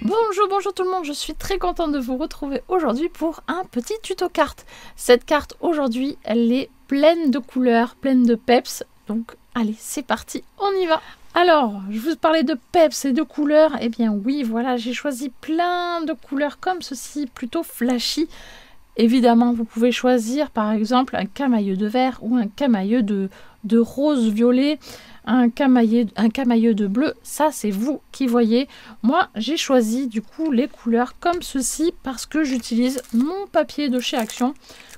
Bonjour tout le monde, je suis très contente de vous retrouver aujourd'hui pour un petit tuto carte. Cette carte aujourd'hui, elle est pleine de couleurs, pleine de peps, donc allez, c'est parti, on y va. Alors, je vous parlais de peps et de couleurs, eh bien oui, voilà, j'ai choisi plein de couleurs comme ceci, plutôt flashy. Évidemment, vous pouvez choisir par exemple un camailleux de vert ou un camailleux de rose violet, un camailleux de bleu, ça c'est vous qui voyez. Moi j'ai choisi du coup les couleurs comme ceci parce que j'utilise mon papier de chez Action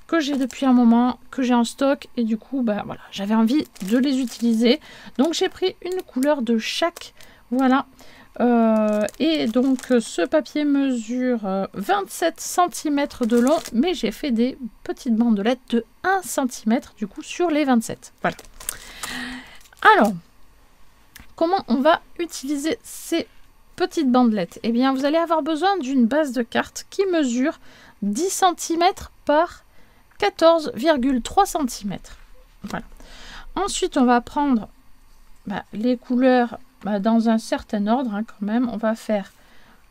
que j'ai depuis un moment, que j'ai en stock et du coup bah voilà, j'avais envie de les utiliser. Donc j'ai pris une couleur de chaque, voilà. Et donc ce papier mesure 27 cm de long, mais j'ai fait des petites bandelettes de 1 cm du coup sur les 27. Voilà. Alors, comment on va utiliser ces petites bandelettes? Eh bien, vous allez avoir besoin d'une base de carte qui mesure 10 cm par 14,3 cm. Voilà. Ensuite, on va prendre les couleurs dans un certain ordre quand même. On va faire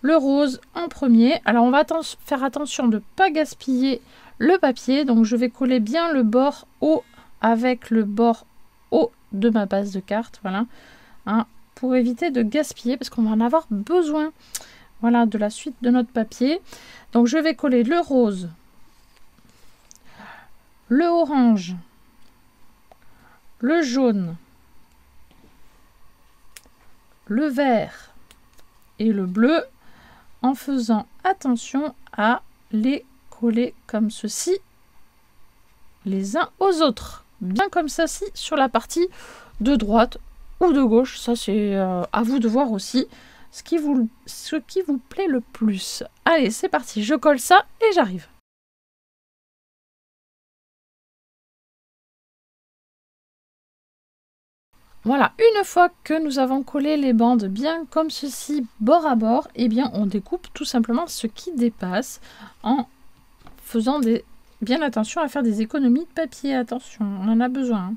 le rose en premier. Alors, on va faire attention de ne pas gaspiller le papier. Donc, je vais coller bien le bord haut avec le bord haut de ma base de carte. Voilà. Pour éviter de gaspiller parce qu'on va en avoir besoin. Voilà, de la suite de notre papier. Donc, je vais coller le rose, le orange, le jaune, le vert et le bleu en faisant attention à les coller comme ceci les uns aux autres, bien comme ceci sur la partie de droite ou de gauche. Ça c'est à vous de voir aussi ce qui vous plaît le plus. Allez, c'est parti, je colle ça et j'arrive. Voilà, une fois que nous avons collé les bandes bien comme ceci, bord à bord, eh bien on découpe tout simplement ce qui dépasse en faisant bien attention à faire des économies de papier. Attention, on en a besoin.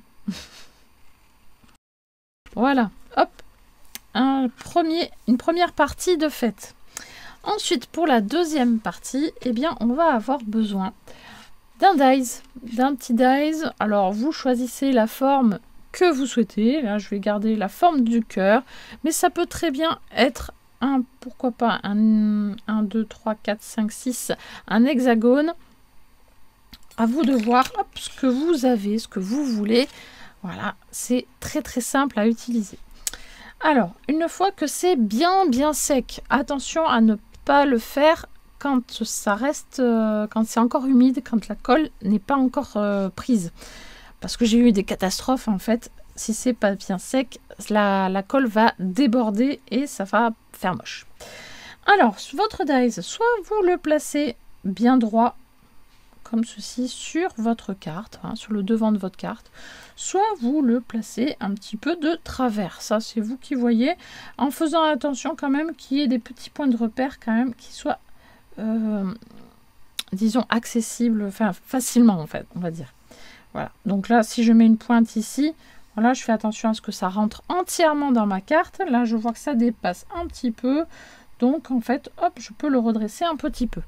Voilà, hop, une première partie de faite. Ensuite, pour la deuxième partie, eh bien on va avoir besoin d'un petit dies. Alors vous choisissez la forme que vous souhaitez. Là, je vais garder la forme du cœur, mais ça peut très bien être pourquoi pas un 2, 3, 4, 5, 6, un hexagone. À vous de voir ce que vous avez, ce que vous voulez. Voilà, c'est très simple à utiliser. Alors, une fois que c'est bien sec, attention à ne pas le faire quand ça reste, quand c'est encore humide, quand la colle n'est pas encore prise. Parce que j'ai eu des catastrophes en fait. Si c'est pas bien sec, la colle va déborder et ça va faire moche. Alors, votre dies, soit vous le placez bien droit, comme ceci, sur votre carte, sur le devant de votre carte, soit vous le placez un petit peu de travers. Ça, c'est vous qui voyez, en faisant attention quand même qu'il y ait des petits points de repère quand même qui soient, disons, accessibles, enfin facilement en fait, on va dire. Voilà, donc là, si je mets une pointe ici, voilà, je fais attention à ce que ça rentre entièrement dans ma carte. Là, je vois que ça dépasse un petit peu. Donc, en fait, hop, je peux le redresser un petit peu.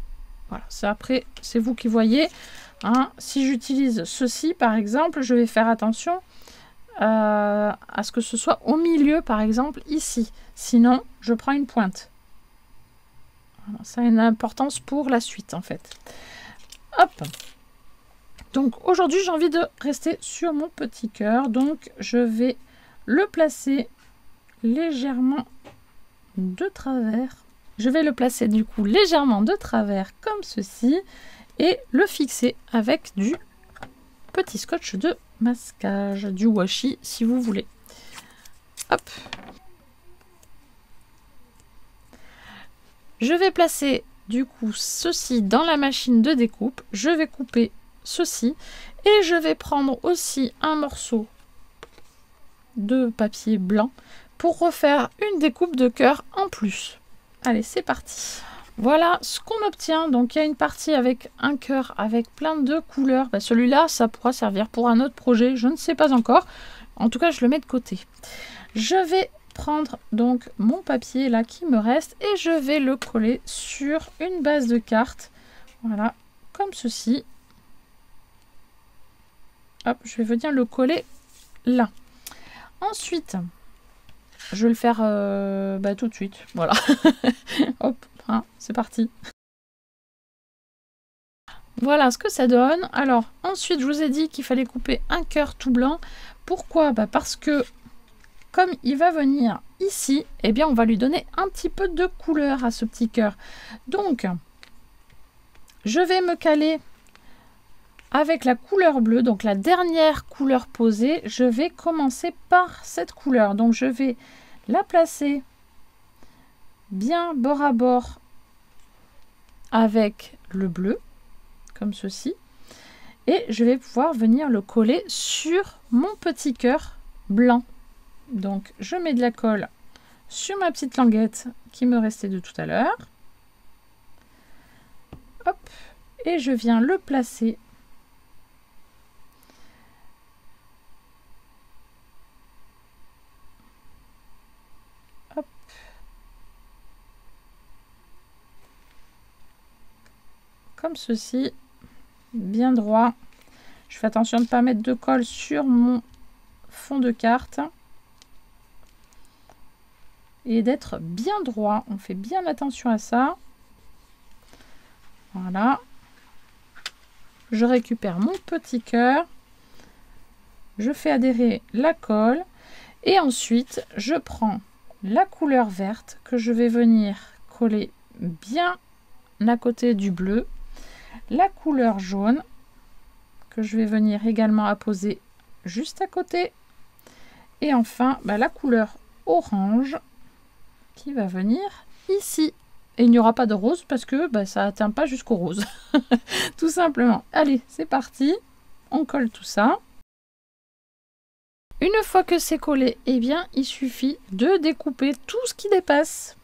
Voilà, après, c'est vous qui voyez. Si j'utilise ceci, par exemple, je vais faire attention à ce que ce soit au milieu, par exemple, ici. Sinon, je prends une pointe. Voilà, ça a une importance pour la suite, en fait. Hop. Donc aujourd'hui, j'ai envie de rester sur mon petit cœur. Donc je vais le placer légèrement de travers. Je vais le placer du coup légèrement de travers comme ceci. Et le fixer avec du petit scotch de masquage, du washi si vous voulez. Hop. Je vais placer du coup ceci dans la machine de découpe. Je vais couper ceci et je vais prendre aussi un morceau de papier blanc pour refaire une découpe de cœur en plus. Allez, c'est parti. Voilà ce qu'on obtient. Donc il y a une partie avec un cœur avec plein de couleurs. Celui-là, ça pourra servir pour un autre projet, je ne sais pas encore. En tout cas, je le mets de côté. Je vais prendre donc mon papier là qui me reste et je vais le coller sur une base de carte. Voilà, comme ceci. Hop, je vais venir le coller là. Ensuite, je vais le faire tout de suite. Voilà. Hop, hein, c'est parti. Voilà ce que ça donne. Alors, ensuite, je vous ai dit qu'il fallait couper un cœur tout blanc. Pourquoi? Parce que, comme il va venir ici, eh bien, on va lui donner un petit peu de couleur à ce petit cœur. Donc, je vais me caler avec la couleur bleue, donc la dernière couleur posée. Je vais commencer par cette couleur. Donc, je vais la placer bien bord à bord avec le bleu, comme ceci. Et je vais pouvoir venir le coller sur mon petit cœur blanc. Donc, je mets de la colle sur ma petite languette qui me restait de tout à l'heure. Hop, et je viens le placer hop, comme ceci, bien droit. Je fais attention de ne pas mettre de colle sur mon fond de carte et d'être bien droit. On fait bien attention à ça. Voilà. Je récupère mon petit cœur. Je fais adhérer la colle. Et ensuite, je prends la couleur verte que je vais venir coller bien à côté du bleu. La couleur jaune que je vais venir également apposer juste à côté. Et enfin, la couleur orange qui va venir ici. Et il n'y aura pas de rose parce que ça n'atteint pas jusqu'au rose. Tout simplement. Allez, c'est parti. On colle tout ça. Une fois que c'est collé, eh bien, il suffit de découper tout ce qui dépasse.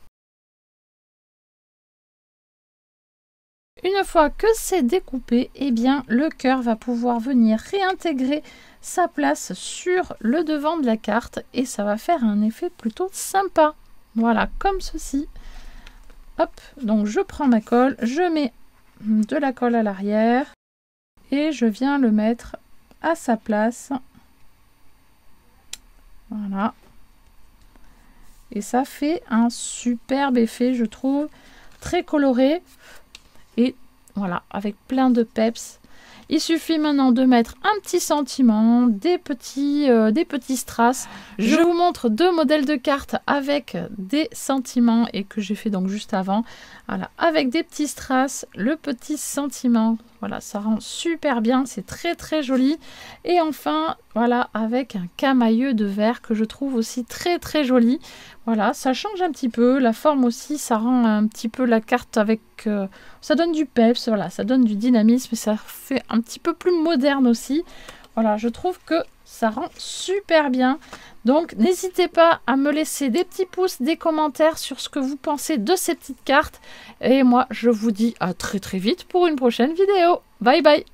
Une fois que c'est découpé, eh bien, le cœur va pouvoir venir réintégrer sa place sur le devant de la carte et ça va faire un effet plutôt sympa. Voilà, comme ceci. Hop, donc je prends ma colle, je mets de la colle à l'arrière et je viens le mettre à sa place. Voilà. Et ça fait un superbe effet, je trouve, très coloré. Et voilà, avec plein de peps. Il suffit maintenant de mettre un petit sentiment, des petits strass. Je vous montre deux modèles de cartes avec des sentiments et que j'ai fait donc juste avant. Voilà, avec des petits strass, le petit sentiment. Voilà, ça rend super bien, c'est très très joli. Et enfin, voilà, avec un camailleux de verre que je trouve aussi très très joli. Voilà, ça change un petit peu, la forme aussi, ça rend un petit peu la carte avec... ça donne du peps, voilà, ça donne du dynamisme et ça fait un petit peu plus moderne aussi. Voilà, je trouve que ça rend super bien. Donc, n'hésitez pas à me laisser des petits pouces, des commentaires sur ce que vous pensez de ces petites cartes. Et moi, je vous dis à très très vite pour une prochaine vidéo. Bye bye!